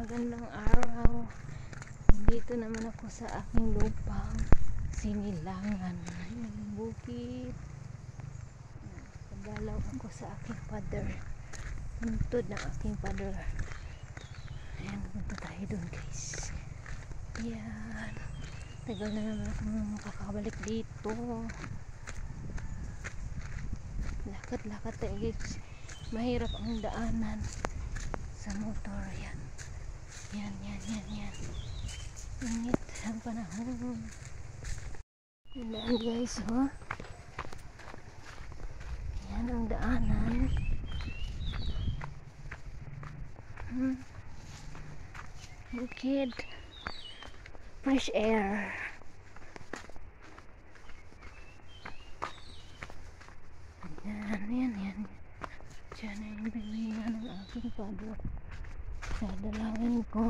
Magandang araw. Dito naman ako sa aking lupang Sinilangan. Yung bukid. Pagdalaw ako sa aking father. Puntod ng aking father. Ayan, punta tayo dun, guys. Ayan. Tagal na naman akong makakabalik dito. Lakad-lakad tayo, guys. Mahirap ang daanan sa motor. Yan. Yan. Init ang panahon. Yan, guys, oh. Yan ang daanan. Bukid. Fresh air. Yan. Diyan na yung bilingan ng aking father. Dadalawin ko.